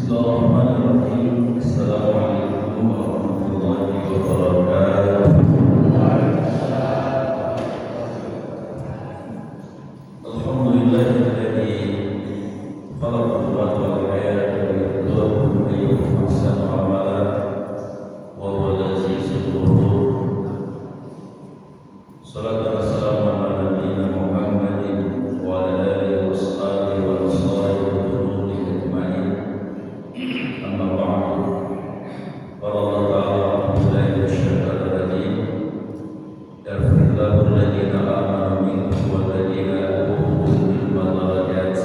Bismillahirrahmanirrahim. Assalamualaikum warahmatullahi wabarakatuh. Alhamdulillahilladzi khalaqal mauta wal hayata liyabluwakum ayyukum ahsanu amala wa huwal azizul ghafur. Salatu wassalamu ala nabiyyina Muhammadin wa ala alihi washabihi wa ashabihi wa junudihi ajma'in. Amma ba'du. Qala Allah ta'ala a'udzu billahi minasyaitonir rajim. Yarfa'illahu alladziina aamanu minkum walladziina utul ilma darajat.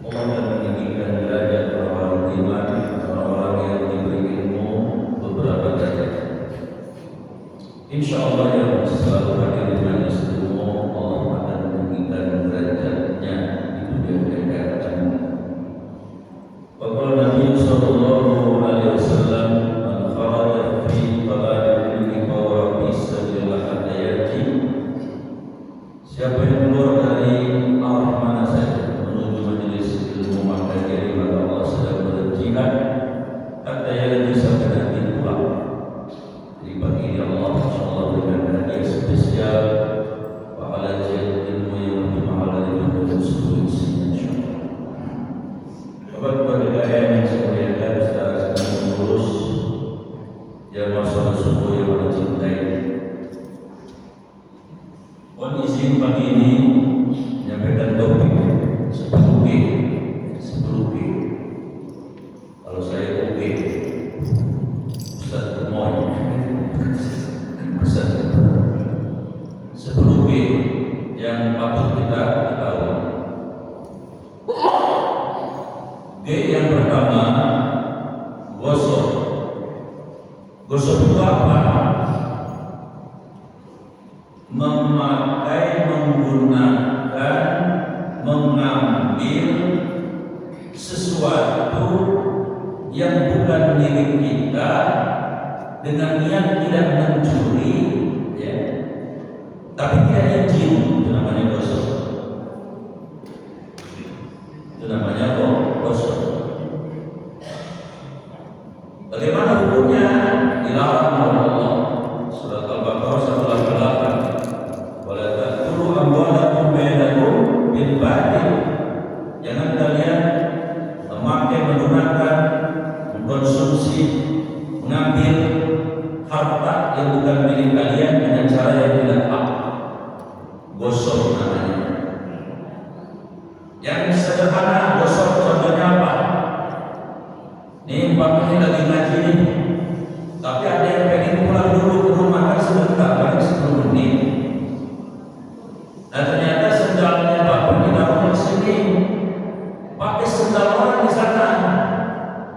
Allah akan meninggikan derajat orang-orang beriman, orang-orang yang diberi ilmu beberapa derajat. Insyaallah yang selalu hadir di majelis ilmu, Allah akan meninggikan derajatnya di dunia akhirat. Qala Nabi sallallahu alaihi wasallam, "Man kharaja fi talabil ilmi fa huwa fi sabilillah hatta Siapa yang keluar dari arah mana saja menuju majelis ilmu, maka dia kepada Allah sedang berjihad hatta yati sampai nanti pulang. Jadi bagi ini Allah insyaallah berikan hadiah spesial pahala jihad ilmu yang lebih mahal dari dunia seluruh isinya insyaallah. Bapak-bapak sekalian yang saya muliakan, secara sedang mengurus jamaah salat subuh yang Allah cintai. Mohon izin pagi ini menyampaikan topik 10G. Kalau saya OG, Ustaz Gemoy, Ustaz 10G yang patut kita ketahui. G yang pertama, gosok. Gosok itu apa? Memakai, menggunakan, mengambil sesuatu yang bukan milik kita dengan niat tidak mencuri, ya, tapi tidak izin, itu namanya gosok. Itu namanya gosok. Bagaimana hukumnya? Dilarang oleh Allah. Surat Al-Baqarah 188. Wala ta'kulu amwalakum bainakum bil batil. Jangan kalian memakai, menggunakan, mengkonsumsi, mengambil harta yang bukan milik kalian dengan cara yang tidak hak. Gosok namanya. Yang sederhana gosok contohnya apa? Ini umpamanya lagi ngaji nih, tapi ada yang pengen pulang dulu ke rumah kan sebentar, paling 10 menit. Nah ternyata sendalnya bapak ditaruh di sini, pakai sendal orang di sana.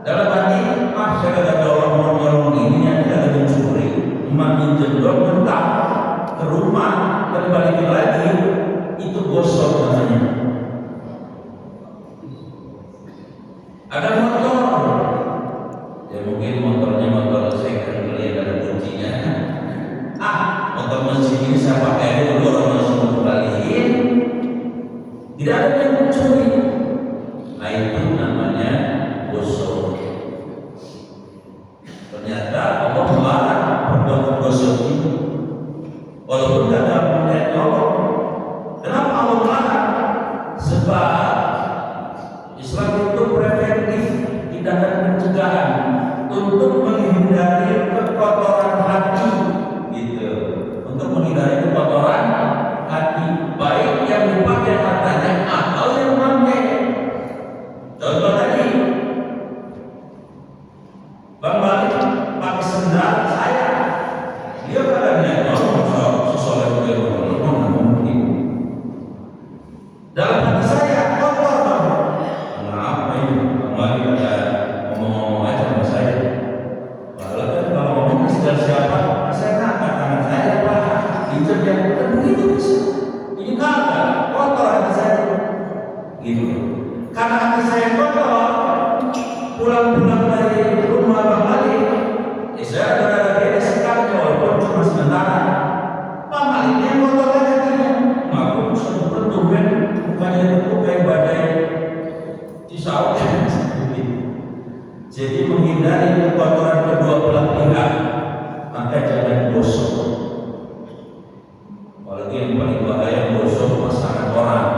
Dalam hati, saya kata orang mau nyolong ini, yang tidak ada mencuri, minjem doang, bentar ke rumah, kembali lagi, itu gosok namanya. Ada motor, ya mungkin motornya motor second kali, ada kuncinya. Motor mesin ini saya pakai dulu, orang langsung kembaliin, tidak ada yang mencuri. Nah itu namanya gosok. Ternyata Allah melarang perbuatan gosok ini, walaupun tidak ada yang nolong. Kenapa Allah melarang? Sebab Islam itu preventif, tindakan pencegahan untuk menghindari kekotoran hati, gitu. Untuk menghindari kekotoran hati, baik yang dipakai hartanya atau yang memakai. Contoh tadi, Bang Malik pakai sendal saya, dia katanya sesoleh mungkin. Dalam hati saya kotor, Bang. Kenapa ini? Bang Malik ada ngomong-ngomong aja sama saya. Padahal kan kalau ngomong sendal siapa? Saya angkat tangan saya, Pak. Injek yang bukan begitu bisa. Ini kagak kotor hati saya, gitu. Karena hati saya kotor, pulang-pulang dari rumah Bang Malik, saya ada beda sekali walaupun cuma sebentar. Bang Maliknya kotor kan hatinya, ngaku sudah bertumbuh, mukanya itu kayak badai Cisauk. Jadi menghindari kekotoran kedua belah pihak, maka jangan gosok. Apalagi yang paling bahaya gosok pasangan orang.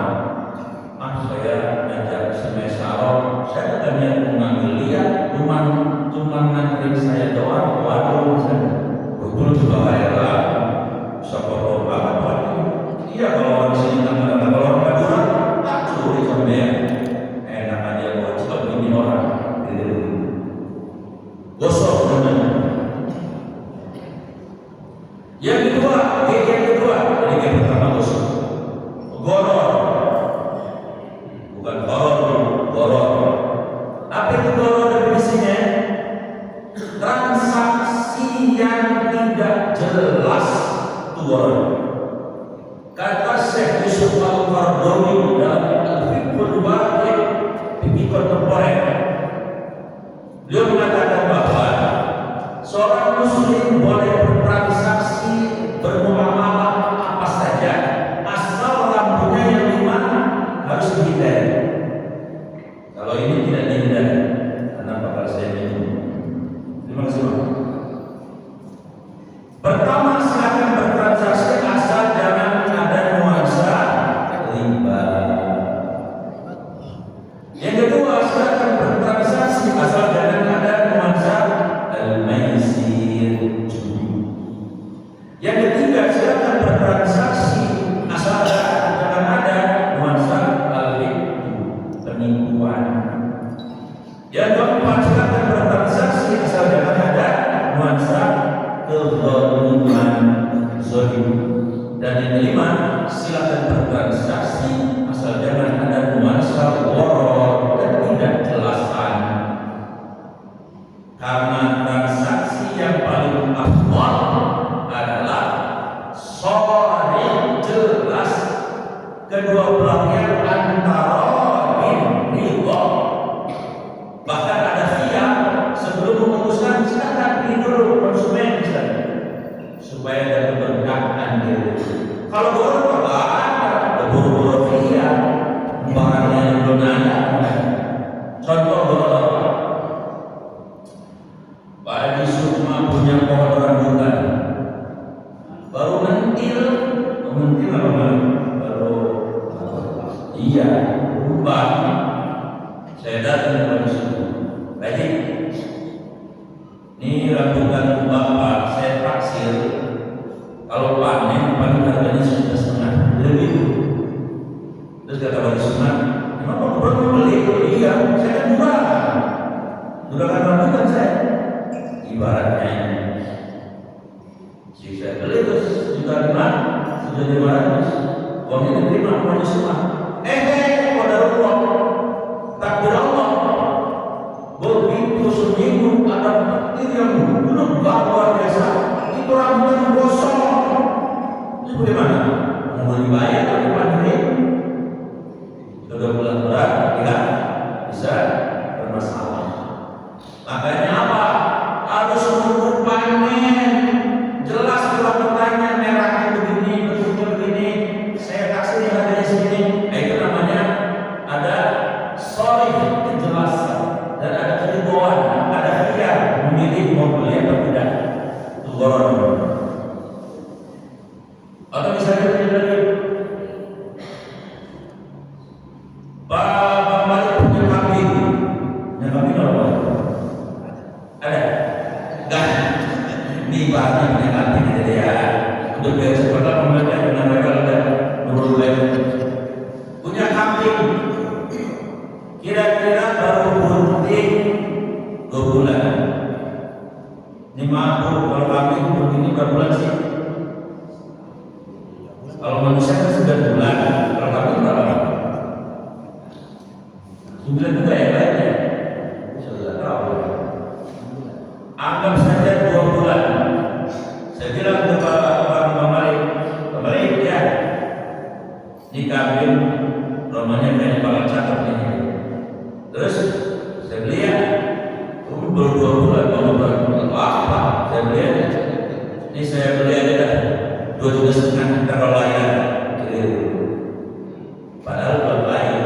Saya ngajak si Mesaro, saya tidak niat mengambil dia, cuma nganterin saya doang. Waduh, betul bahaya lah. Sokoto banget waduh. Iya kalau orang sini kalau orang Madura, tak curi sampai enak aja buat coba ini orang. Gosok namanya. Yang kedua, yang pertama gosok. Goror. Bukan goror. Apa itu goror definisinya? Transaksi yang tidak jelas itu goror. Kata Syekh Yusuf Al-Qaradawi dalam Al-Fiqhul Waqi' fikih kontemporer, beliau mengatakan bahwa seorang muslim boleh bertransaksi bermuamalah apa saja asal lampunya yang lima harus dihindari. Kalau ini tidak dihindari, karena bakal saya minum. Terima kasih Pak. Pertama, silakan bertransaksi asal jangan ada nuansa riba. Yang kedua, silakan bertransaksi asal jangan ada nuansa al-maisir, judi. Yang ketiga, silakan bertransaksi asal jangan ada nuansa penipuan. Yang keempat, silakan bertransaksi asal jangan ada nuansa kezaliman, zalim. Dan yang kelima, silakan bertransaksi asal jangan ada nuansa gharar dan tidak jelasan. Karena transaksi yang paling afdal adalah sharih, jelas, kedua belah pihak antara ridha. Bahkan ada khiyar sebelum memutuskan, silakan ini dulu konsumen supaya ada keberkahan diri. Kalau orang ada buru-buru khiyar, barangnya yang belum ada. Contoh orang Pak Haji Sukma punya pohon rambutan, baru mentil apa baru iya rumbang. Saya datang kepada Sukma, Haji, ini rambutan bapak saya taksir, kalau panen paling harganya sudah setengah lebih. Terus kata Haji Sukma, emang mau beli? Iya, saya kan juragan rambutan saya. Ibaratnya ini, si saya beli terus juta 5, sudah 500, uangnya diterima sama semua. Qadarullah, takdir Allah. Begitu seminggu ada petir yang belum luar biasa, itu rambutan gosong. Itu bagaimana? Mau dibayar tapi pandemi sudah bulan berat, tidak bisa bermasalah. Makanya apa? Harus menunggu panen, jelas rambutannya merahnya begini, bentuknya begini, saya taksir harganya segini. Itu namanya ada sharih, kejelasan, dan ada keribuan, ada khiyar memilih mau beli atau tidak. Itu gharar. Atau misalnya lagi Bang Malik punya kambing apa? Ada? Enggak. Ini bahannya punya kambing ada dia. Untuk biar seperti pembelian dengan mereka ada menurut punya kambing. Kira-kira baru berhenti 2 bulan. Ini maaf kalau kambing begini berapa bulan sih? Kalau manusia kan 9 bulan, kalau kambing berapa? 9 juga ya baiknya. Sudah tahu. Anggap saja 2 bulan. Saya bilang kepada Bang Malik ya, ini kambing romanya kayaknya bakal cakep nih. Terus saya beli ya, baru 2 bulan, apa? Saya beli ya. Ini saya beli aja dah 2,5 juta kalau layar. Padahal belum lahir.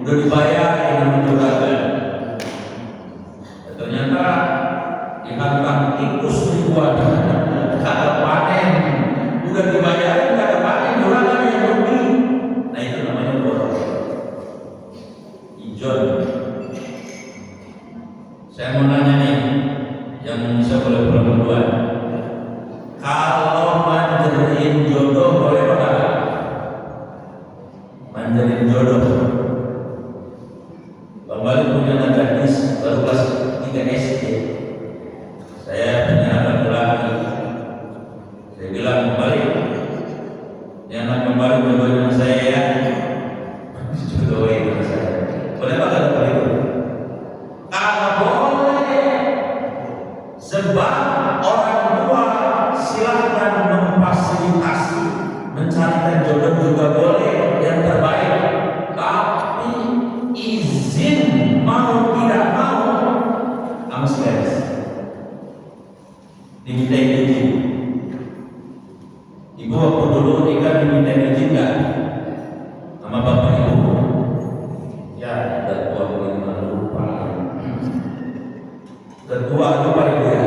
udah dibayar yang menjuragan. Ternyata dihantam tikus ribuan, kagak panen, udah dibayar kagak panen, juragan yang rugi. Nah itu namanya boros. Ijon. Saya mau nanya nih, yang bisa boleh berdua. Kalau manjarin jodoh boleh apa? Manjarin jodoh. Bang Balik punya anak gadis baru kelas 3 SD. Saya punya anak laki. Saya bilang Bang Balik, ini anak Bang Balik jodohin sama saya ya. Jodohin sama saya. Boleh apa kata Bang Balik? Kagak boleh. Sebab orang tua silakan memfasilitasi mencarikan jodoh juga boleh yang terbaik, tapi izin mau tidak mau amas guys dimintain izin. Ibu waktu dulu nikah dimintain izin nggak sama bapak ibu? Ya, tertua bagaimana lupa. Tertua itu paling dia.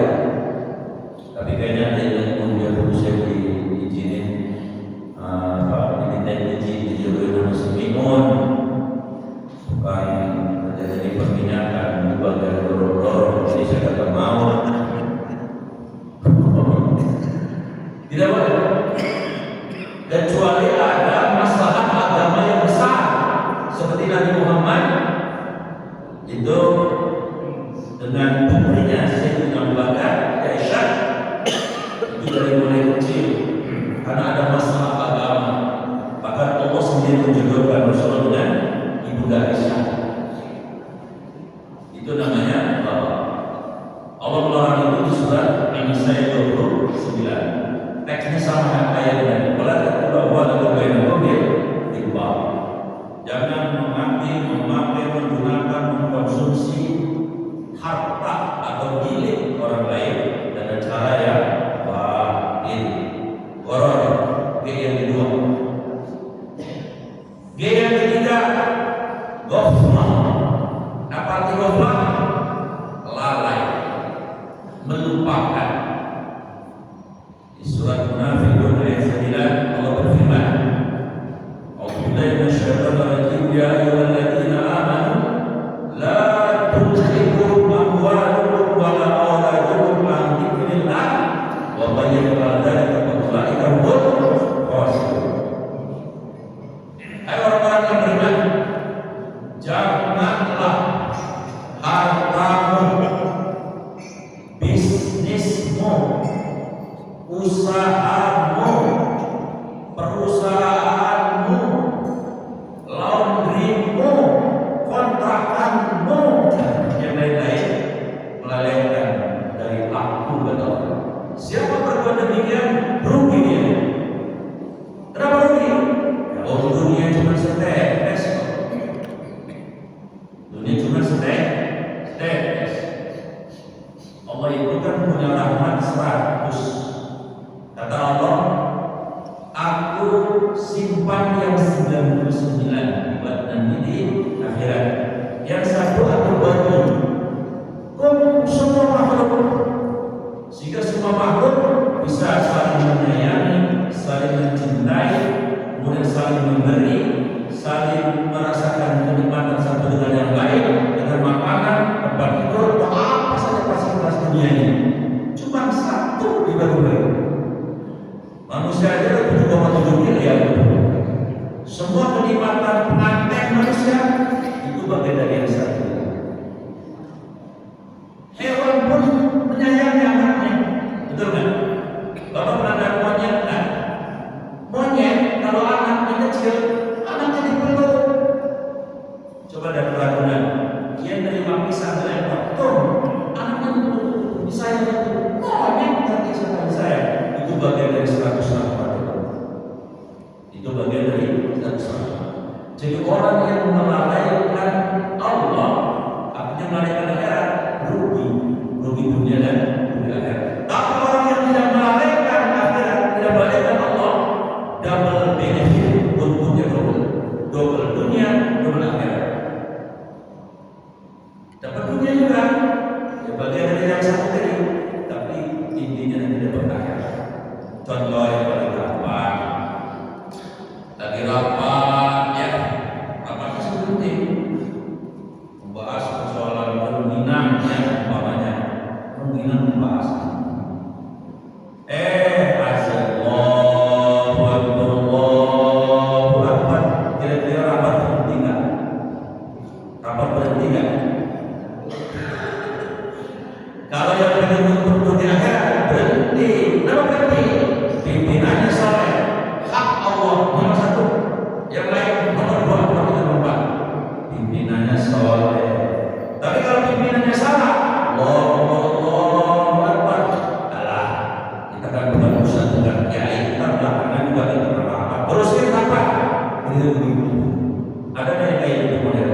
Tapi kayaknya ada yang dia berusia diizinin dimintain izin dijodohin sama si Mimun. Bukan terjadi perminyakan juga dari dorong-dorong, jadi saya kata mau. Tidak boleh, kecuali ada masalah agama yang besar seperti Nabi Muhammad itu dengan putrinya Sayyidina Abu Bakar, Aisyah, itu dari mulai kecil karena ada masalah agama, bahkan Allah sendiri menjodohkan Rasulullah dengan Ibunda Aisyah. Itu namanya Allah melarang itu di surat An-Nisa 29. Teksnya sama dengan ayat ini. Wala taqulu riba. Jangan memakai, menggunakan, mengkonsumsi harta atau milik orang lain dengan cara yang batil. Goror. G yang kedua. G yang ketiga, ghaflah. Apa arti ghaflah? Lalai, melupakan. Di surat Munafiqun ayat 9 Allah berfirman, "A'udzubillahi minasyaitonir rajim, ya ayyuhalladzina amanu la tulhikum amwalukum wa la auladukum an dzikrillah wa may yaf'al dzalika faulaika humul khasirun." Hai orang-orang yang beriman, janganlah hartamu, bisnismu, usahamu, perusahaanmu, laundrymu, kontrakanmu, yang lain-lain melalaikan dari aku kata Allah. Siapa berbuat demikian rugi dia. Kenapa rugi? Ya, dunia cuma setetes. Dunia cuma setetes. Allah itu kan punya rahmat 100. Kata Allah, aku simpan yang 99 buat nanti di akhirat. Yang satu aku bagi semua makhluk, sehingga semua makhluk bisa saling menyayangi, saling mencintai, kemudian saling memberi, saling merasakan kenikmatan satu dengan yang lain, dengan makanan, tempat tidur, apa saja fasilitas dunia ini. Cuma satu dibagi-bagi. Manusia aja 7,7 miliar. Semua kenikmatan pengantin manusia itu bagian dari yang satu. Hewan pun menyayangi anaknya, betul kan? Bapak pernah lihat monyet kan? Monyet kalau anaknya kecil, anaknya dipeluk. Coba dari ragunan, dia nerima pisang lempar, tuh anaknya dipeluk, disayang itu. Monyet nanti siapa saya? Itu bagian dari 100 rahmat. Itu bagian dari 100 rahmat. Jadi orang yang melalaikan Allah, artinya melalaikan akhirat, rugi dunia dan rugi akhirat. Tapi orang yang tidak melalaikan akhirat, tidak melalaikan Allah, double benefit, untungnya double dunia, double akhirat. begitu. Ada yang kayak gitu model?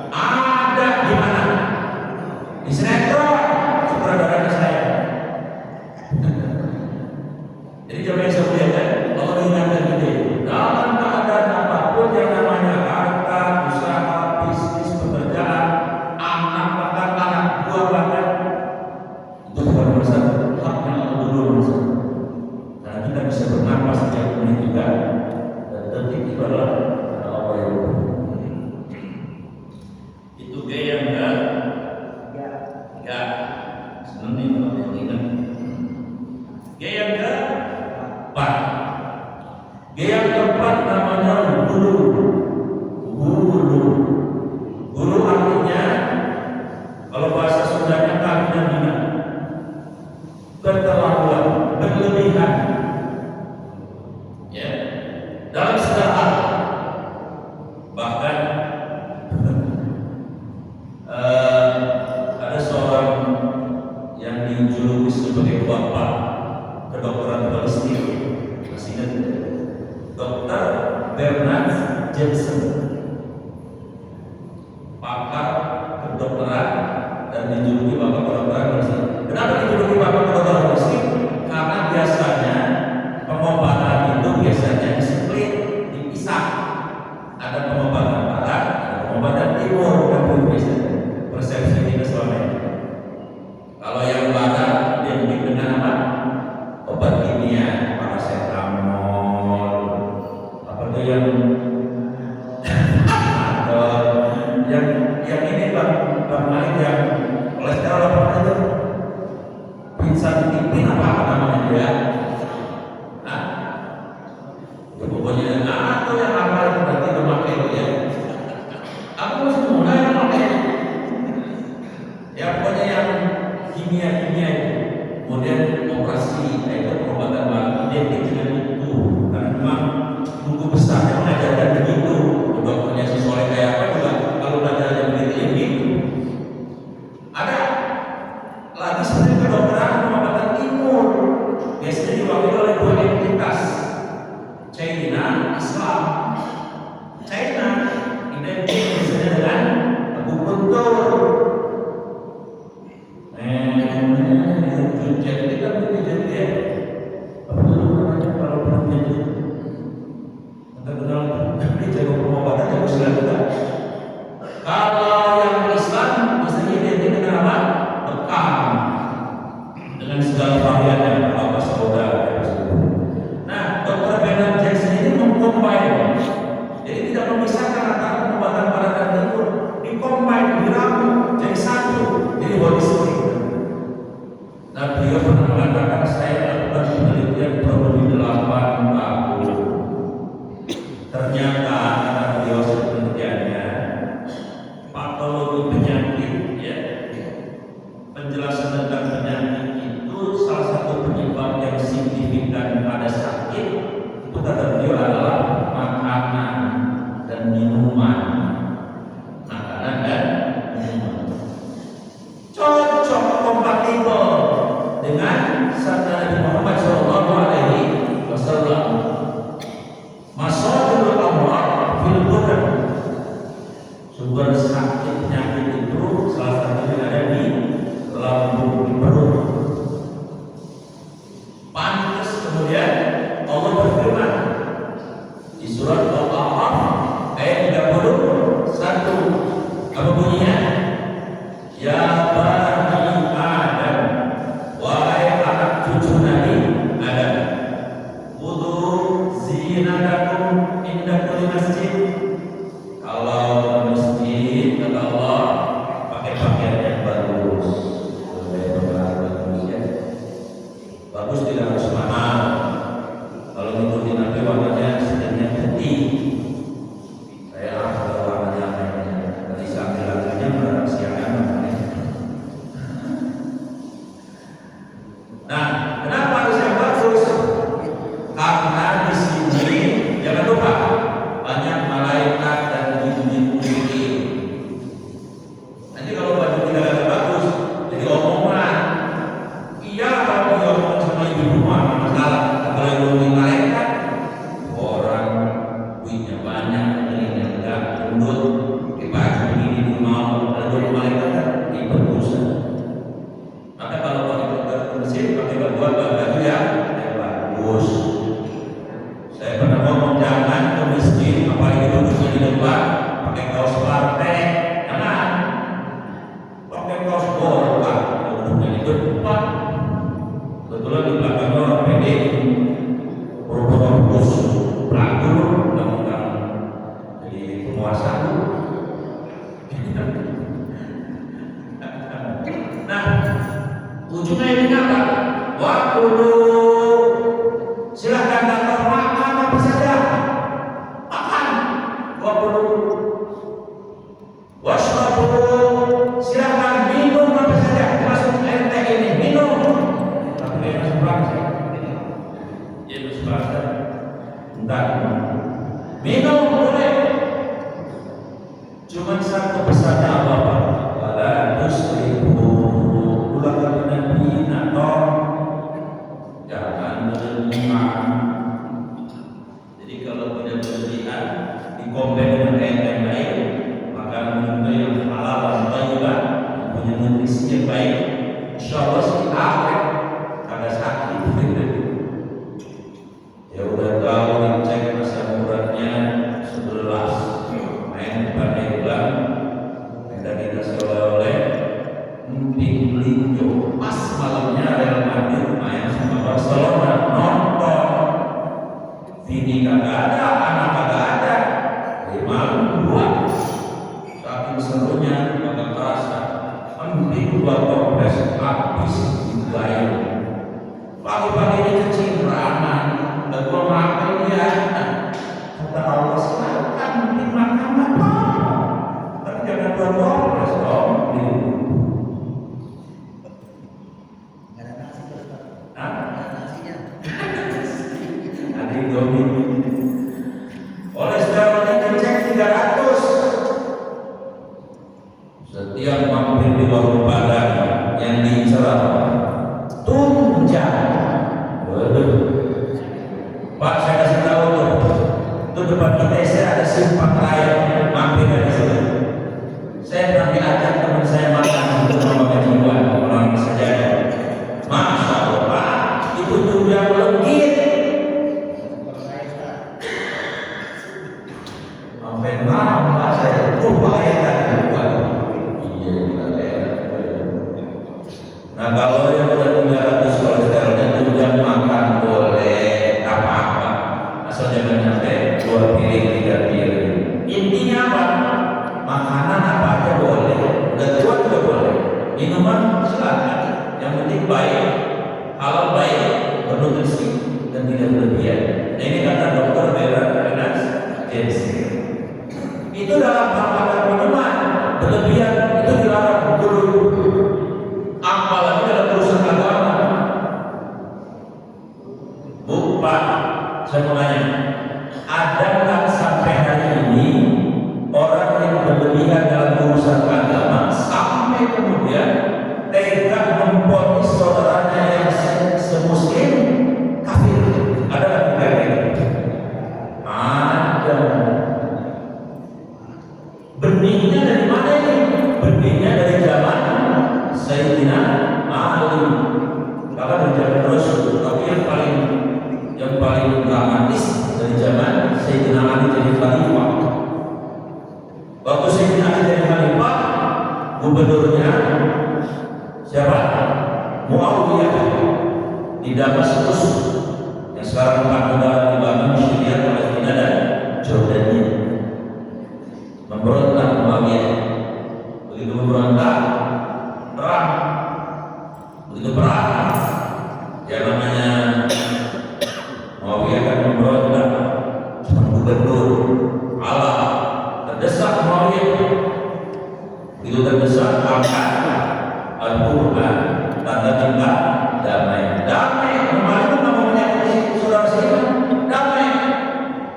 Ada di mana? Di sinetron sutradara saya. Jadi jangan sebenarnya kalau diingatkan gitu, dalam keadaan apapun yang namanya harta, usaha, bisnis, pekerjaan, anak bahkan anak buah bahkan itu bukan masalah, haknya Allah dulu masalah. Karena kita bisa bernapas setiap menit juga, dan detik itu adalah karena Allah yang itu gaya yang enggak, sebenarnya kalau yang ingat gaya yang enggak. Gaya yang keempat namanya gulu. Gulu artinya kalau bahasa Sundanya kagina, keterlaluan, berlebihan. Ya, dalam segala hal. Bahkan ada seorang yang dijuluki sebagai bapak kedokteran Palestina. Dr. Bernard Jensen, pakar kedokteran dan dijuluki bapak kedokteran Palestina. Kenapa dijuluki bapak kedokteran Palestina? Karena biasanya pengobatan itu biasanya disiplin, dipisah. Ada pengobatan barat, ada pengobatan timur, itu biasanya persepsi kita selama ini. Kalau yang barat identik dengan apa? Obat kimia, paracetamol, yang ini bang Malik yang kolesterol apa aja pinsan apa namanya dia, ya pokoknya atau yang apa itu berarti memakai itu ya, aku masih muda yang memakai ya pokoknya yang kimia itu kemudian operasi itu pengobatan baru identik dengan itu karena memang buku besarnya mengajarkan begitu. Dokternya si soleh kayak apa juga kalau belajarnya begitu ya begitu. Ada lagi sebenarnya kedokteran pengobatan timur biasanya diwakili oleh dua entitas, China, Islam. China identik misalnya dengan akupuntur. Jadi kan begitu ya. Apa namanya kalau begitu? Tapi jago pengobatan jago silat juga. Kalau yang Islam biasanya identik dengan apa? Bekam dengan segala variannya apa saudara. Nah, Dr. Bernard Jensen ini mengcombine, jadi tidak memisahkan antara pengobatan barat dan timur, dikombine, diramu jadi satu, jadi holistik. Nah, beliau pernah mengatakan saya lakukan penelitian kurang lebih 8 tahun. Ternyata karena beliau penelitiannya patologi penyakit ya, penjelasan tentang penyakit itu salah satu penyebab yang signifikan pada sakit itu kata beliau adalah makanan dan minuman. Makanan dan minuman cocok kompatibel dengan sabda Nabi Muhammad SAW. Masalah Allah fil badan, sumber sakit penyakit itu salah satunya ada di lambung, di perut. Pantas kemudian Allah berfirman di surat Al-A'raf ayat 31, apa bunyinya? Ya bani Adam, wahai anak cucu Nabi Adam, wudu zinatakum inda kulli masjid. Kalau ke masjid kata Allah pakai pakaian yang bagus, bagus tidak harus mahal. Kalau ngikutin Nabi warnanya sedangnya putih. Saya warnanya tadi saya bilang gendut, pakai baju ini mau ada dua malaikat kan ikut urusan. Maka kalau mau ikut ke masjid pakai baju yang bagus. Saya pernah ngomong jangan ke masjid apalagi duduknya di depan pakai kaos partai, jangan pakai kaos bola duduknya di depan. Kebetulan di belakangnya orang pede, buru-buru pelaku undang-undang jadi penguasa. Nah, ujungnya ini apa? Waktu silahkan datang makan apa saja, makan. Waktu washrabu, silahkan minum apa saja, termasuk air teh ini minum. Tapi dia masuk bangsa, dia masuk bangsa. Entah minum boleh, cuma satu pesannya apa? Wala tusrifu, ulang Nabi atau jangan berlebihan. Jadi kalau tidak berlebihan, dikombin dengan yang lain, maka minum yang halal dan thayyibah, punya nutrisi yang baik, insyaallah sih akhir kada sakit. Ya udah tahu dicek asam uratnya 11, main pada bulan, kita dikasih oleh-oleh, emping linjo, pas malamnya Real Madrid main sama Barcelona, nonton, Vini kagak ada, anak kagak ada, malam dua, saking serunya kagak terasa, emping dua toples habis dibayar, pagi-pagi ini kecipratan. Dan gua makan dia, kata Allah silakan dimakan apa, tapi jangan dua-dua dong. Nggak ada nasi terus Pak. Nggak ada nasinya. Ada Indomie. Kolesterolnya dicek 300. Setiap mampir di warung Padang yang diincar tunjang. Pak, saya kasih tahu tuh, itu depan ITC ada simpang raya, mampir dari situ. Saya pernah diajak teman saya makan itu sama kejiwaan orang saja. Masya Allah, itu tunjang legit. Sampai nama saya, bahaya tadi. Iya, nah kalau yang udah 300 kolesterolnya tunjang makan boleh, apa-apa, asal jangan sampai 2 piring 3 piring. Intinya apa? Makanan apa aja boleh, udah tua juga boleh, minuman silakan, yang penting baik, halal baik, bernutrisi dan tidak berlebihan. Nah ini kata dokter Beran Jensi. Itu dalam hal makan minuman berlebihan itu dilarang dulu, apalagi dalam urusan agama. Bu, Pak, saya mau nanya, ada nggak sampai hari ini orang yang berlebihan dalam urusan agama sampai kemudian tega memponis saudaranya yang semuslim kafir? Ada nggak gitu? Ada. Benihnya dari mana ini? Benihnya dari zaman Sayyidina Ali. Kalau dari zaman Rasul, tapi yang paling dramatis dari zaman Sayyidina Ali jadi khalifah. Waktu Sayyidina Ali jadi khalifah, gubernurnya siapa? Muawiyah di Damaskus, yang sekarang tempat negara dibangun Syria, Palestina dan Jordania. Memberontak Muawiyah. Begitu memberontak, perang. Begitu perang, yang namanya Muawiyah kan memberontak, gubernur Allah terdesak Muawiyah. Begitu terdesak, angkat Al-Quran, tanda cinta damai. Damai, kemarin itu namanya saudara saya, damai.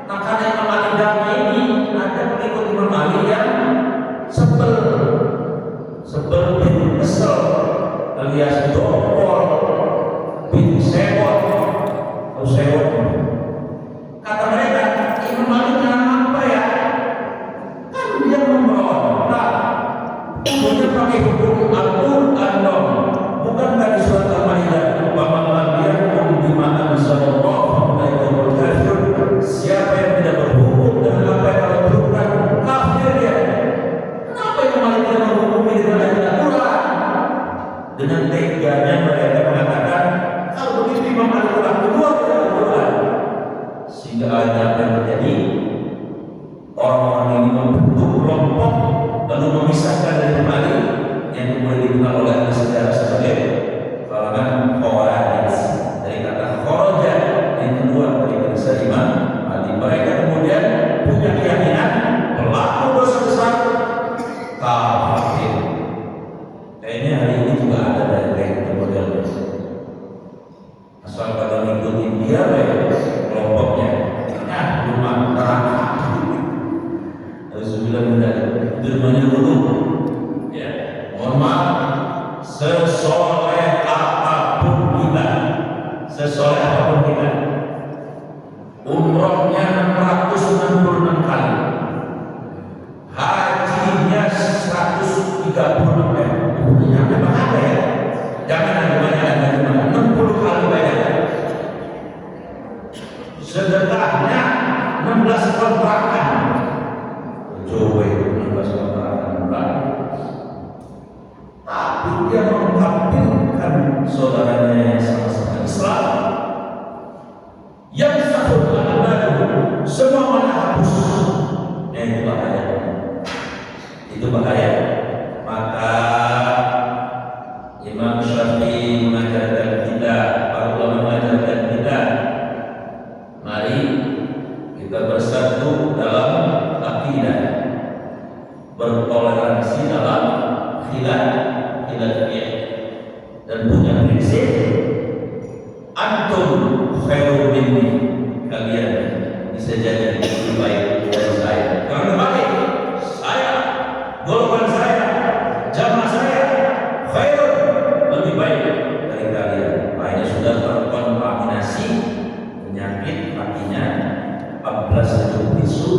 Makanya yang namanya damai ini ada pengikut Imam Ali yang sebel bin kesel alias dopol bin sewot atau sewot. Kata mereka, Imam Ali apa ya? Kan orang-orang ini membentuk kelompok lalu memisahkan dari kembali yang kemudian dikenal oleh ahli sejarah sebagai kalangan Khawarij. Dari kata kharaja yang kedua dari bahasa Imam Ali. Mereka kemudian punya keyakinan pelaku dosa besar kafir. Kayaknya hari ini juga ada dari kayak model asal kata ngikutin dia kelompoknya rumah neraka harus bilang benda itu namanya dulu ya, mohon maaf, sesoleh apapun kita umrohnya 666 kali, hajinya 136 nyampe apa ya, jangan ada banyak 60 kali banyak, sedekahnya 16 kontrakan, coba 16 kontrakan berapa? Tapi dia mengkafirkan saudaranya yang sama-sama Islam, yang satu adalah semua mana hapus. Itu bahaya. Maka Imam Syafi'i mengajarkan kita, para ulama mengajarkan kita, mari kita bersatu dalam akidah, bertoleransi dalam khilafiyah, dan punya prinsip antum khairun minni, kalian bisa jadi lebih baik dari saya. Karena baik saya, golongan saya, jamaah saya khairun, lebih baik dari kalian. Makanya sudah terkontaminasi penyakit kakinya 14 bisu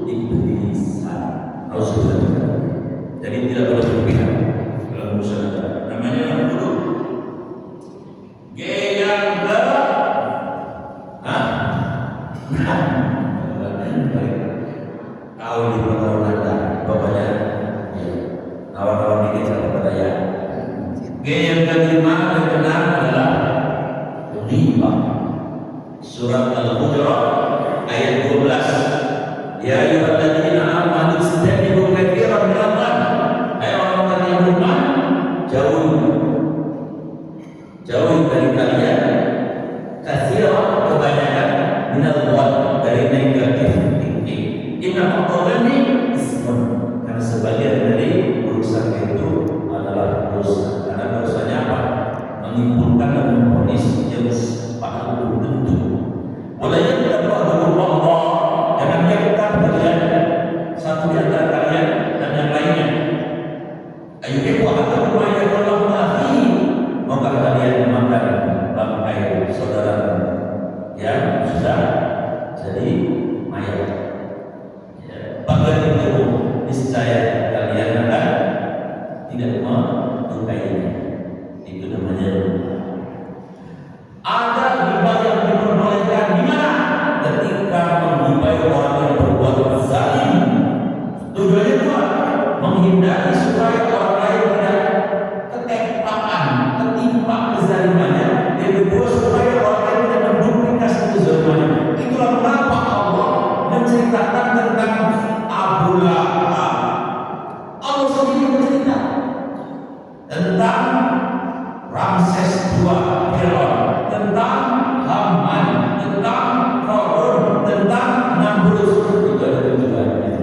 iblisan. Jadi tidak boleh berpihak dalam urusan negara. Namanya yang dulu geyang gelap. Kau di tahun Anda, bapaknya kawan-kawan dikit sama katanya. Yang kelima yang keenam adalah riba. Surat Al-Hujurat ayat 12. Ya ayyuhalladzina amanu ijtanibu katsiran minadh dhann. Hai orang-orang yang beriman, jauhi dari kalian katsiran, kebanyakan, minadh dhann, dari negatif thinking. Inna ma'dhanni ismun, karena sebagian dari urusan itu adalah dosa. Karena dosanya apa? Menyimpulkan dan memponis yang paham belum tentu. Mulai kita Allah, jangan kita kalian satu di antara kalian dan yang lainnya. Ayo kita akan bermain Allah lagi. Maka kalian makan bangkai saudara yang sudah jadi mayat. Bangkai itu niscaya kalian akan tidak menyukainya. Itu namanya ada riba yang diperbolehkan di mana? Ketika menghibai orang yang berbuat zalim. Tujuannya dua, menghindari supaya orang lain tidak ketimpa kezalimannya. Yang kedua, supaya orang lain tidak menduplikasi kezalimannya. Itulah mengapa Allah menceritakan tentang Abu Lahab. Allah sendiri bercerita tentang Ramses II Firaun, tentang Haman, tentang Qarun, tentang Namrud. Itu ada tujuannya.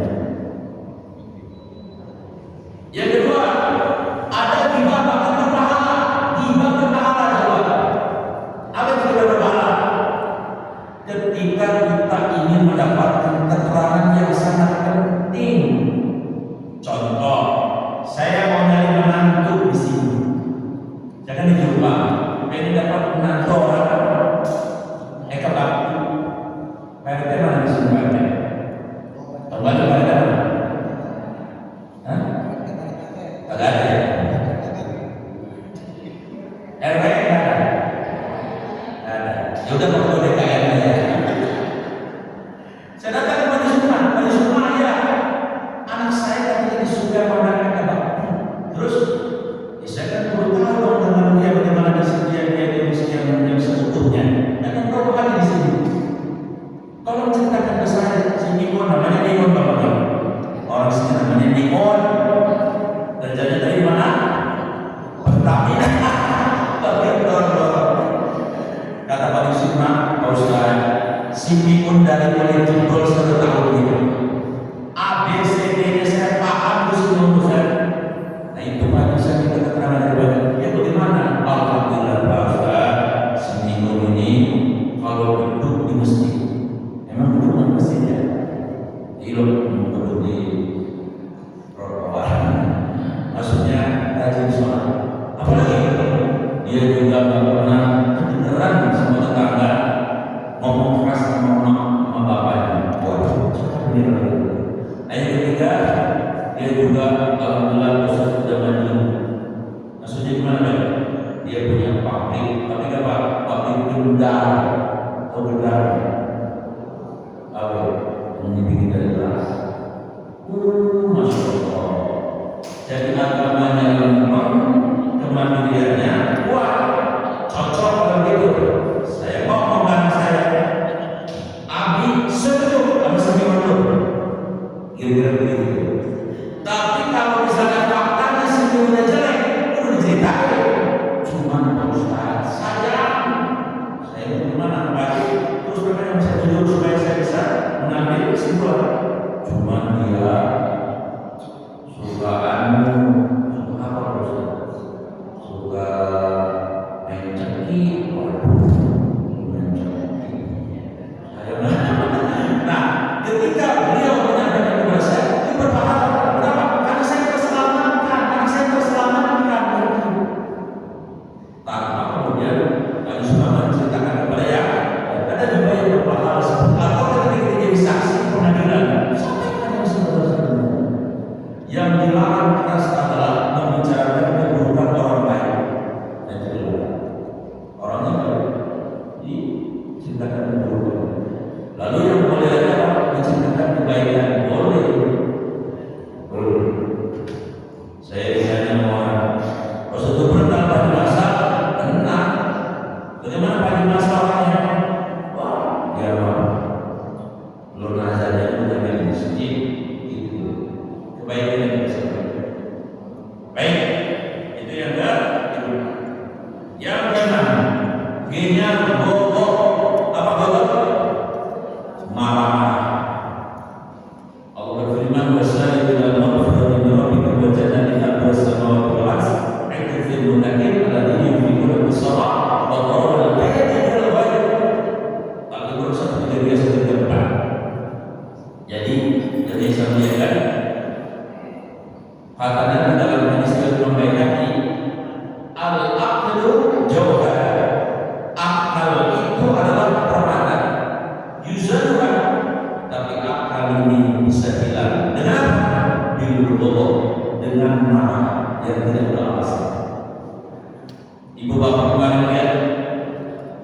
Yang kedua, ada riba bahkan berpahala. Riba berpahala coba. Apa itu riba berpahala? Ketika kita ingin mendapatkan keterangan yang sangat penting ilmu duduk di trotoar, maksudnya rajin sholat. Apalagi dia juga nggak pernah kedengeran sama tetangga ngomong keras sama bapaknya. Waduh, ini lagi. Nah, yang ketiga, dia juga alhamdulillah sudah maju. Maksudnya gimana kan? Dia punya pabrik, tapi apa? Pabrik gendang atau gendang. Apa? Ini dari kelas. Masya Allah. Jadi agamanya lempeng, kemandiriannya kuat, cocok dengan itu. Saya ngomong dengan saya, Abi setuju sama senior itu. Kira-kira begitu. Tapi kalau misalnya faktanya seniornya jelek, udah diceritain. Cuman Pak Ustaz, saya gimana Pak? Terus mereka bisa jujur supaya saya bisa mengambil kesimpulan. Cuman dia suka suka apa Ustaz? Suka main ceki, main ceki. Nah, ketika beliau menyampaikan kepada saya, dia berpahala. Kenapa? Karena saya terselamatkan, tanpa kemudian Haji Sukamana menceritakan kepada yang ada juga yang berpahala atau ketika jadi saksi di pengadilan. Yang dilarang keras adalah membicarakan keburukan orang lain. Dan itu orangnya baik, diceritakan keburukan. Lalu yang boleh adalah menceritakan kebaikan. Boleh. Saya misalnya orang Rasulullah pernah pada masa tenang. Bagaimana pada masa orangnya? Wah, dia apa? Belum nazarnya menjaga di masjid. Itu kebaikan yang bisa. Baik, itu yang kedua. Yang keenam, G-nya gogo. Apa gogo? Marah. Allah berfirman, "Wasari'u ila maghfiratin min rabbikum wa jannatin 'arduha as-samawati wal ardh, 'iddat lil muttaqin alladziina yunfiquna bis-sarra'i wa dharra'u al-bay'ati minal ghaib." Al-Qur'an 1:3-4. Jadi, dari sampaikan katanya dalam hadis yang Baihaqi, al-aqlu jawhar. Akal itu adalah permata. Yuzaluha, tapi akal ini bisa hilang dengan bilullah, dengan marah yang tidak beralasan. Ibu bapak kemarin lihat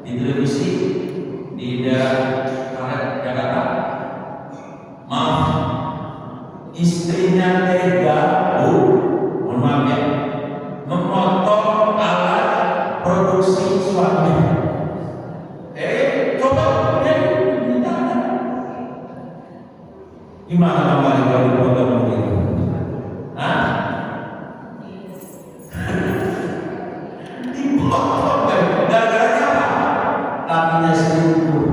di televisi di daerah Karet, Jakarta, maaf, istrinya tega, mohon maaf ya, memotong alat produksi suami. Coba lihat gimana kemarin kalau dipotong begitu? Hah? Dipotong gara-gara apa? Lakinya selingkuh.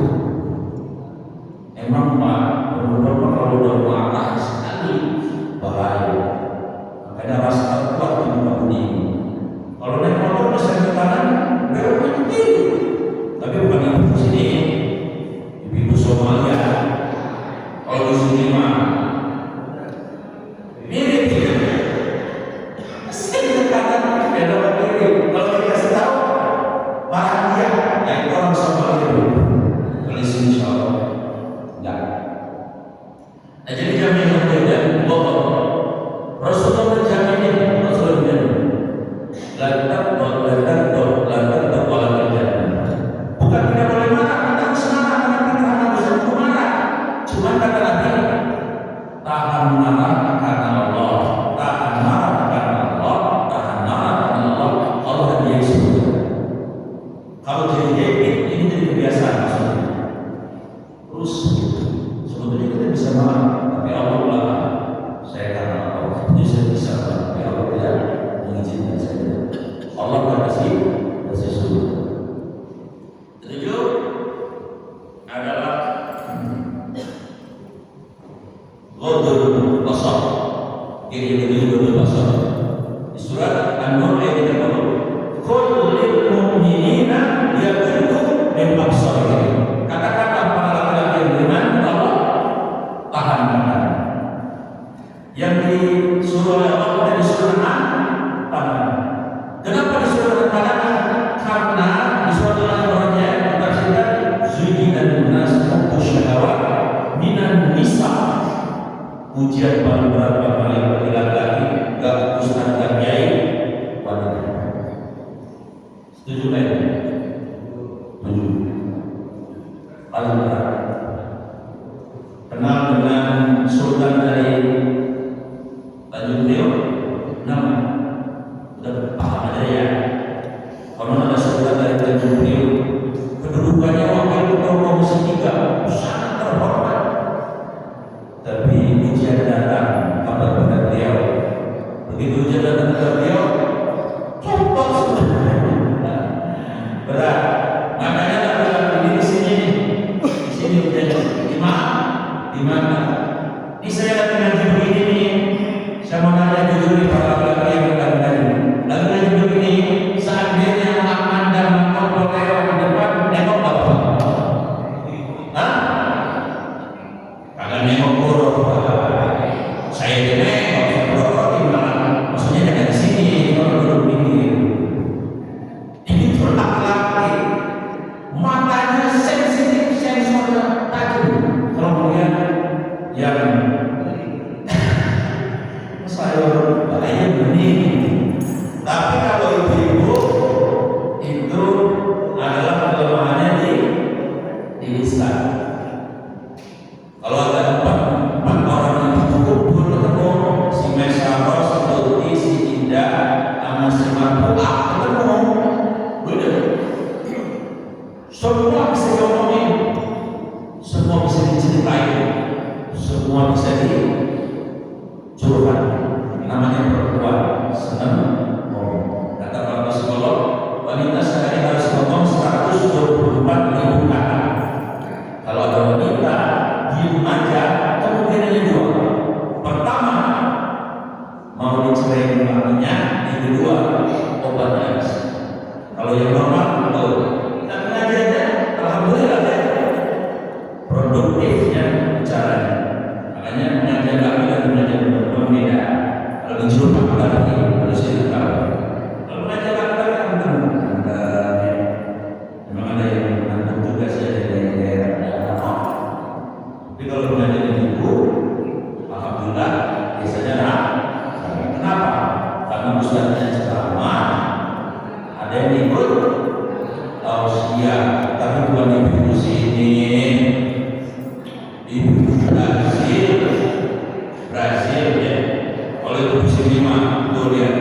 Emang Pak, benar-benar kalau udah marah sekali bahaya. Makanya rasa kuat di muka bumi ini. Kalau naik motor bisa ke kanan, belok ke kiri. Tapi bukan ibu di sini, ibu Somalia. Kalau di sini mah mirip ya. Sini ke kanan, belok ke kiri. Kalau dikasih tahu, marah dia. Ya itu orang Somalia dulu. Kalau di sini insya Allah enggak. Nah, jadi jamin yang berbeda, Rasulullah menjamin, Rasulullah menjamin, lantar wala kerjaan. Bukan tidak boleh marah, kita harus marah, karena kita akan bisa marah. Cuma kata Nabi, tahan marah karena Allah, tahan marah karena Allah, tahan marah karena Allah. Allah dan Dia sebutkan. Kalau jadi habit, ini jadi kebiasaan maksudnya. Terus sebetulnya kita bisa marah, tapi Allah melarang. Saya karena Allah, jadi saya bisa marah, tapi Allah tidak mengizinkan saya. Allah kasih suruh. Ketujuh adalah ghadul basar. Ini ketujuh ghadul basar. Di surat An-Nur ayat 30. Qul lil mu'minina yaghuddu min absarihim. Katakanlah para laki-laki yang beriman, Allah tahan disuruh oleh Allah, kita disuruh pandangan. Kenapa disuruh pandangan? Karena di suatu ayatnya ditafsirkan zuyyinan linnas hubbu syahawat minan nisa. Ujian paling berat bagi laki-laki, gak ustaz, gak kiai, wanita. Setuju kan? Setuju. Paling berat. Kenal dengan sultan dari Tanjung Priok, nama udah paham aja ya. Kalau ada sultan dari Tanjung Priok, kedudukannya wakil ketua komisi 3 sangat terhormat. Tapi ujian datang pada beliau. Begitu ujian datang pada beliau, copot sebenarnya. Berat. Makanya tak bilang di sini ujian di mana? Ini saya lagi ngaji begini nih. Saya mau nanya jujur nih para laki-laki yang lagi ngaji begini. Seandainya aman dan mengkopol lewat di depan, nengok apa? Hah? Kagak nengok buruk. Saya nengok buruk gimana? Maksudnya jangan di sini, kalau duduk pinggir. Ini tuh laki-laki, matanya sensitif, sensornya tajam. Kalau melihat yang sayur bahaya bening. Tapi kalau ibu-ibu itu adalah kelemahannya di lisan. Kalau ada empat orang yang kumpul ketemu, si Mesaro, si Tuti, si Indah, sama si Marpulah ketemu, udah semua bisa diomongin, semua bisa diceritain, semua bisa dicurahkan. Namanya perempuan senang ngomong. Kata para psikolog, wanita sehari harus ngomong 124.000 kata. Kalau ada wanita diem aja, kemungkinannya dua. Pertama, mau dicerai suaminya. Yang kedua, obatnya habis. Kalau yang normal, tapi aja, alhamdulillah ya, produktifnya caranya. Makanya mengajar kami dan mengajar perempuan beda. Kalau disuruh laki-laki harus kita tahu. Kalau mengajar laki-laki memang ada yang nanggung juga sih dari daerah. Tapi kalau mengajar ibu, alhamdulillah biasanya kenapa? Karena ustaznya ceramah, ada yang ikut tausiah, tapi bukan ibu sini, ibu Brazil ya. Oleh ibu sini mah tuh lihat.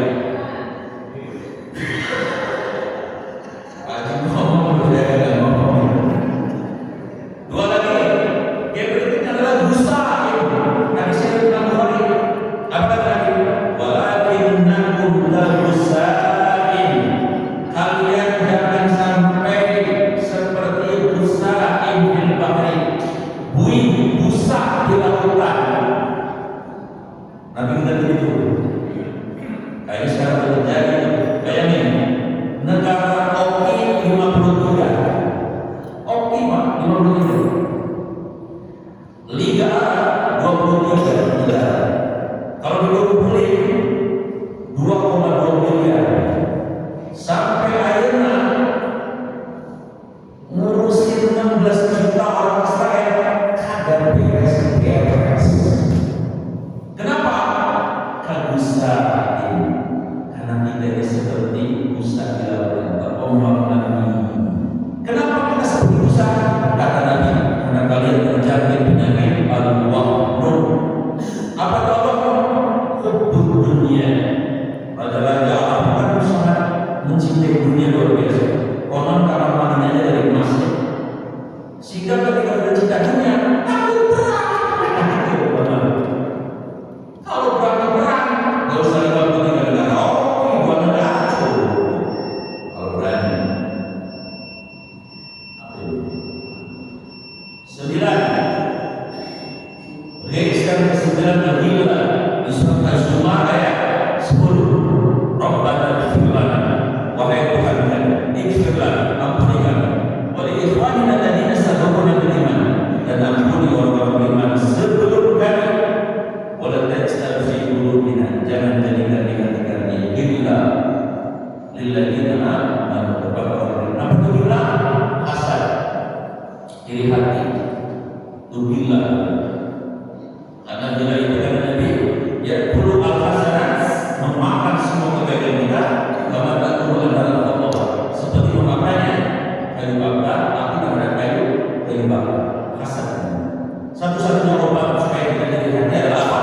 Dua lagi, yang berikutnya adalah busa. Nanti saya bilang lagi. Apa lagi? Walakinnakum la busa'in. Kalian jangan sampai seperti busa'in fil bahri. Busa di lautan. Nabi kita begitu. Kayaknya sekarang terjadi. Bayangin, negara Oki 53. Oki Pak 53. Liga Arab 23 negara. Kalau dikumpulin 2,2 miliar. Sampai akhirnya ngurusin 16 juta orang Israel kagak beres. Kenapa? Kabusa'in. Karena tidak seperti busa di lautan terombang ambing. Kenapa kita seperti busa? Kata Nabi, karena kalian terjangkit penyakit al-wahnu. Apa kalau hubbud dunia? Raja-raja Arab kan sangat mencintai dunia luar biasa. Konon kamar mandinya dari emas. Sehingga ketika bercinta dunia, takut perang. Kalau berani perang, nggak usah lewat negara. Buat negara kalau berani. 9. Reiskan ke-9 Al-Hijrah di surat Az-Zumar ayat 10. Rabbana ighfir lana, wahai Tuhan kami, ighfir lana, ampuni kami, wa li ikhwanina alladziina sabaquna bil iman, dan ampuni orang-orang beriman sebelum kami, wa la taj'al fi Alhamdulillah itu kan Nabi ya perlu al-hasanat memakan semua kebaikan kita karena tak perlu adalah Allah seperti memakannya kayu bakar tapi dengan kayu bakar hasan. Satu-satunya obat supaya kita jadi hati adalah apa?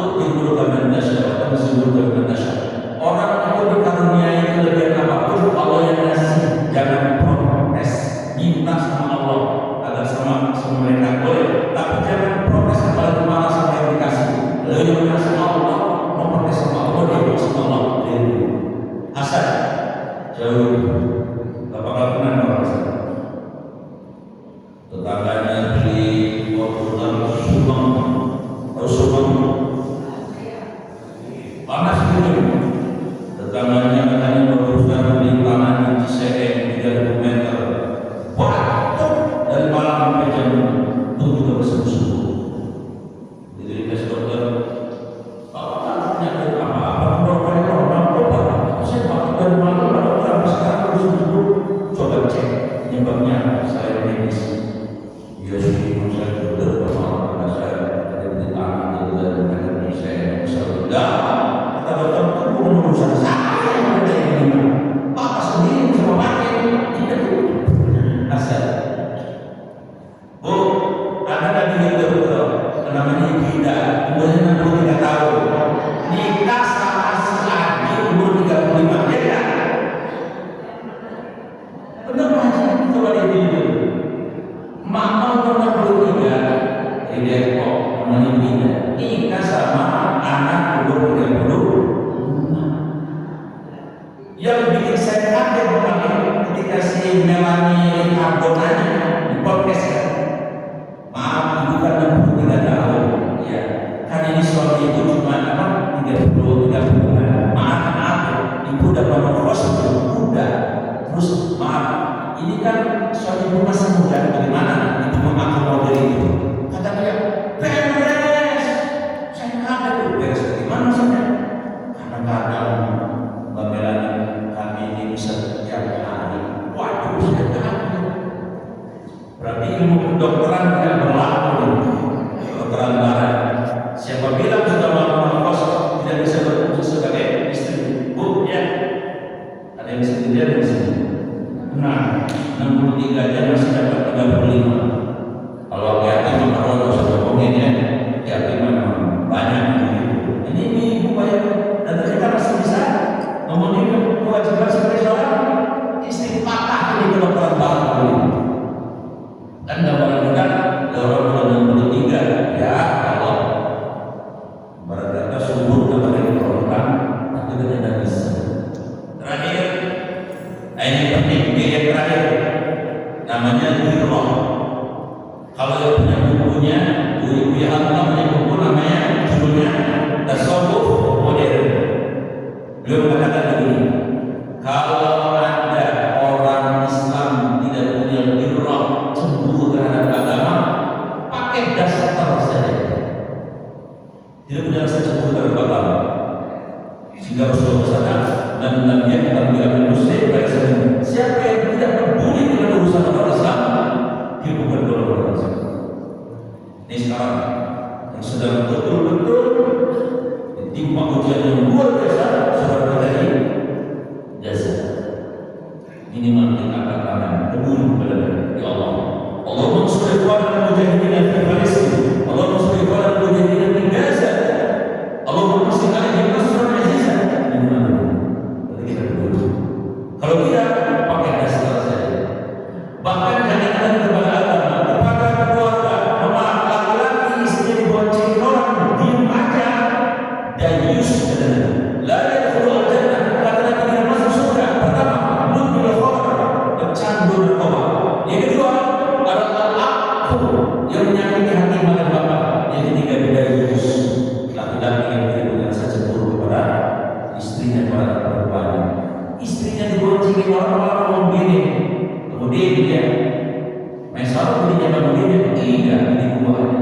Untuk diburukan manusia atau diburukan manusia. Orang itu dikaruniai kelebihan apapun Allah yang ngasih, jangan protes minta sama Allah agar sama mereka boleh, tapi jangan protes apalagi marah sama yang dikasih. Lalu yang sama Allah mau protes sama Allah dia sama Allah hasan jauh. Apakah pernah orang sana tetangganya beli orderan subang atau subang panas dulu, tetangganya katanya berusaha beli tanah di Ciseeng 30 meter waktu dari malam sampai jam 7 juga bersebu-sebu. Jadi dikasih dokter kalau penyakit apa-apa dokter orang obat saya pakai dari malam dokter sekarang bersebu-sebu coba cek penyebabnya saya medis. Ya sih, saya dokter kalau saya ada di tangan dari saya sudah kata dokter itu urusan saya yang ada ini Bapak sendiri sama pakai tidak asal. Bu, ada lagi yang dokter namanya Ida, umurnya 63 tahun, nikah sama si Adi umur 35 ya kan? Benar aja, coba dipilih. Mama umur 63 di Depok namanya Ida, nikah sama anak umur 36. Yang bikin saya kaget kemarin ketika si Melanie Cardona di podcast kan, maaf ibu kan 63 tahun ya kan ini suami ibu cuma apa 30 maaf ibu udah menopause udah terus maaf ini kan suami ibu masih muda bagaimana ibu memakai model itu kata dia beres saya kaget tuh beres bagaimana maksudnya kadang-kadang Mbak Melanie kami ini bisa setiap hari waduh saya kaget berarti ilmu kedokteran tidak berlaku kedokteran barat siapa bilang sudah menopause tidak bisa berfungsi sebagai istri bu ya ada yang bisa dilihat di sini. Nah, 63 aja masih dapat 35. Kalau yatim maka kalau sudah bohongin ya, yatim memang banyak begitu. Ini ibu banyak dan ternyata masih bisa memenuhi kewajiban sebagai seorang istri patah ini kedokteran barat ini. Dan gambaran kita orang 63 ya Allah berkata subur dan berkata tapi tidak bisa. Terakhir ini penting, yang terakhir namanya Dirroh. Kalau yang punya bukunya, Bu Hamka punya buku namanya judulnya Tasawuf Modern. Beliau mengatakan begini, kalau ada orang Islam tidak punya Dirroh, cemburu terhadap agama, pakai dasar saja. Tidak punya rasa cemburu terhadap agama. Sehingga Rasulullah bersabda, dan dia akan diambil muslim baik saja. Siapa yang tidak peduli dengan urusan orang Islam, dia bukan golongan Islam. Ini sekarang yang sedang betul-betul ditimpa ujian yang luar biasa, saudara tadi jasa. Minimal kita akan peduli kepada ya Allah. Allah mansur ikhwan mujahidin fi Palestin. Allah mansur ikhwan mujahidin di Gaza. Allah mansur alaihim nasran azizan. Kalau tidak pakai dasar saja. Bahkan kadang-kadang kepada agama, kepada keluarga, memaaf laki-laki istri dibonceng orang, diam aja. Dayus katanya, la yadkhulul jannah, laki-laki tidak masuk surga. Pertama, mudbil khamr, pecandu narkoba. Yang kedua adalah aku yang menyakiti hati makan bapak. Yang ketiga dayus, laki-laki yang tidak punya rasa cemburu kepada istrinya kepada perempuannya. Istrinya diboncengin orang-orang mau begini, kemudian dia mesal belinya begini, iya ini buahnya.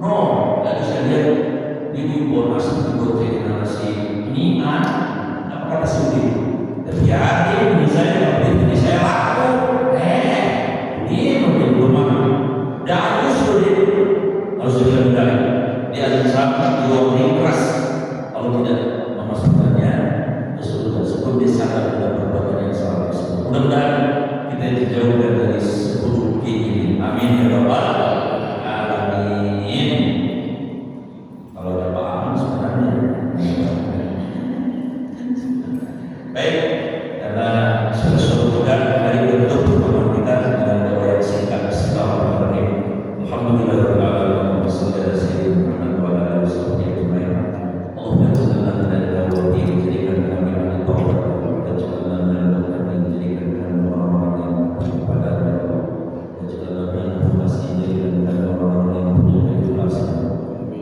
No, nggak bisa lihat ini bonus diboncengin sama si ini apa kata sudi. Tapi ya ini saya ini saya laku, ini mungkin rumah. Dah harus sulit, harus sudah dia sama dua orang keras kalau tidak memasukkannya ke surga sebelum dia sadar dengan perbuatan yang salah tersebut. Mudah-mudahan kita dijauhkan dari seburuk ini. Amin ya rabbal alamin. Kalau ada Pak Amin sebenarnya. Baik, karena sudah juga dari bentuk pertemuan kita dengan doa yang singkat. Bismillahirrahmanirrahim. Alhamdulillahirabbil alamin. Wassalatu wassalamu ala rasulillah. Allahumma salli ala sayyidina Muhammad jadikan kami ahli taubat dan janganlah kami jadikan kami orang-orang yang pada dan janganlah kami jadikan kami orang-orang yang punya keikhlasan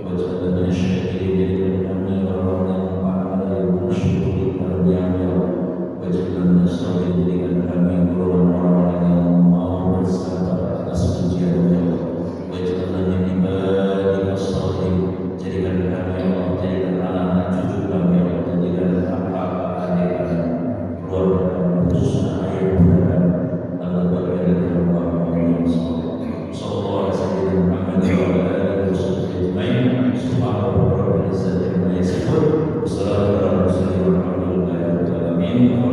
dan janganlah syirik jadikan kami orang-orang yang pandai bersyukur dan beramal dan janganlah syirik jadikan kami orang-orang yang mau bersabar atas ujian wajibkan ibadika salihin jadikan kami Allah jadikan anak cucu kami Allah jadikan kakak adik kami keluarga kami khususnya ayah bunda kami Allah berkati Allah sallallahu alaihi wasallam Muhammad wa ala alihi wasallam subhanahu wa ta'ala izzati amma yasifun wassalamu ala rasulillah walhamdulillahi rabbil alamin.